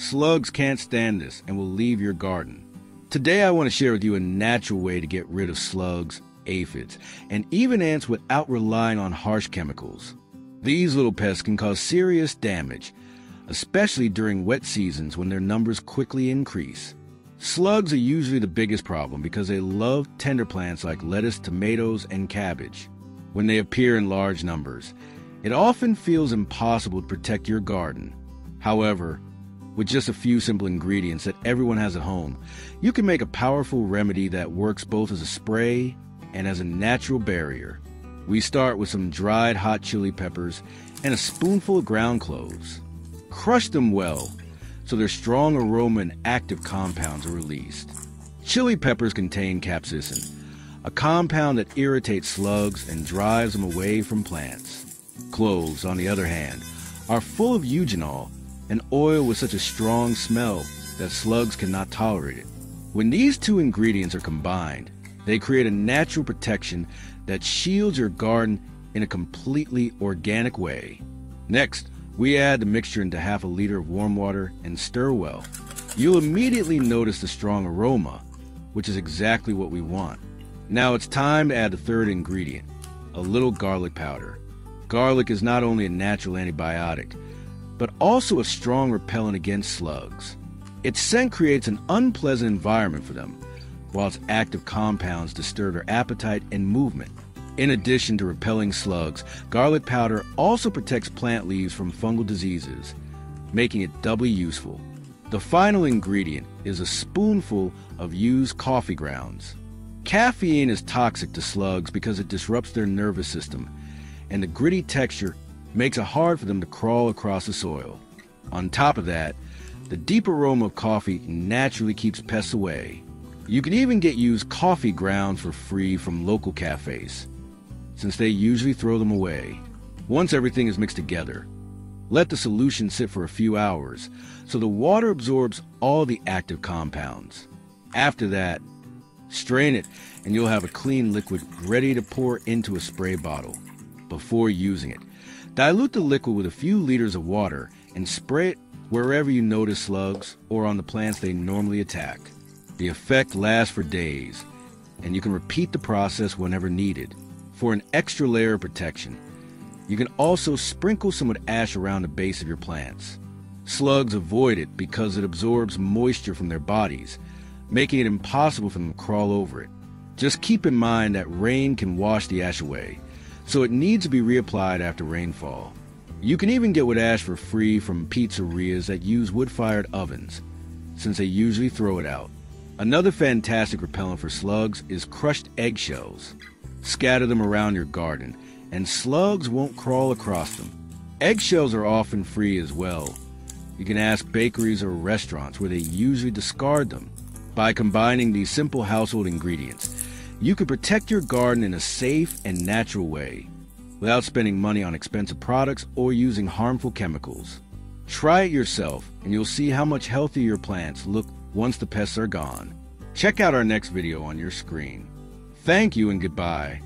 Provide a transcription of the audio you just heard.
Slugs can't stand this and will leave your garden. Today I want to share with you a natural way to get rid of slugs, aphids, and even ants without relying on harsh chemicals. These little pests can cause serious damage, especially during wet seasons when their numbers quickly increase. Slugs are usually the biggest problem because they love tender plants like lettuce, tomatoes, and cabbage. When they appear in large numbers, it often feels impossible to protect your garden. However, with just a few simple ingredients that everyone has at home, you can make a powerful remedy that works both as a spray and as a natural barrier. We start with some dried hot chili peppers and a spoonful of ground cloves. Crush them well so their strong aroma and active compounds are released. Chili peppers contain capsaicin, a compound that irritates slugs and drives them away from plants. Cloves, on the other hand, are full of eugenol, an oil with such a strong smell that slugs cannot tolerate it. When these two ingredients are combined, they create a natural protection that shields your garden in a completely organic way. Next, we add the mixture into half a liter of warm water and stir well. You'll immediately notice the strong aroma, which is exactly what we want. Now it's time to add the third ingredient, a little garlic powder. Garlic is not only a natural antibiotic, but also a strong repellent against slugs. Its scent creates an unpleasant environment for them, while its active compounds disturb their appetite and movement. In addition to repelling slugs, garlic powder also protects plant leaves from fungal diseases, making it doubly useful. The final ingredient is a spoonful of used coffee grounds. Caffeine is toxic to slugs because it disrupts their nervous system, and the gritty texture makes it hard for them to crawl across the soil. On top of that, the deep aroma of coffee naturally keeps pests away. You can even get used coffee grounds for free from local cafes, since they usually throw them away. Once everything is mixed together, let the solution sit for a few hours so the water absorbs all the active compounds. After that, strain it and you'll have a clean liquid ready to pour into a spray bottle. Before using it, dilute the liquid with a few liters of water and spray it wherever you notice slugs or on the plants they normally attack. The effect lasts for days, and you can repeat the process whenever needed. For an extra layer of protection, you can also sprinkle some wood ash around the base of your plants. Slugs avoid it because it absorbs moisture from their bodies, making it impossible for them to crawl over it. Just keep in mind that rain can wash the ash away, so it needs to be reapplied after rainfall. You can even get wood ash for free from pizzerias that use wood-fired ovens, since they usually throw it out. Another fantastic repellent for slugs is crushed eggshells. Scatter them around your garden, and slugs won't crawl across them. Eggshells are often free as well. You can ask bakeries or restaurants where they usually discard them. By combining these simple household ingredients, you can protect your garden in a safe and natural way, without spending money on expensive products or using harmful chemicals. Try it yourself, and you'll see how much healthier your plants look once the pests are gone. Check out our next video on your screen. Thank you and goodbye.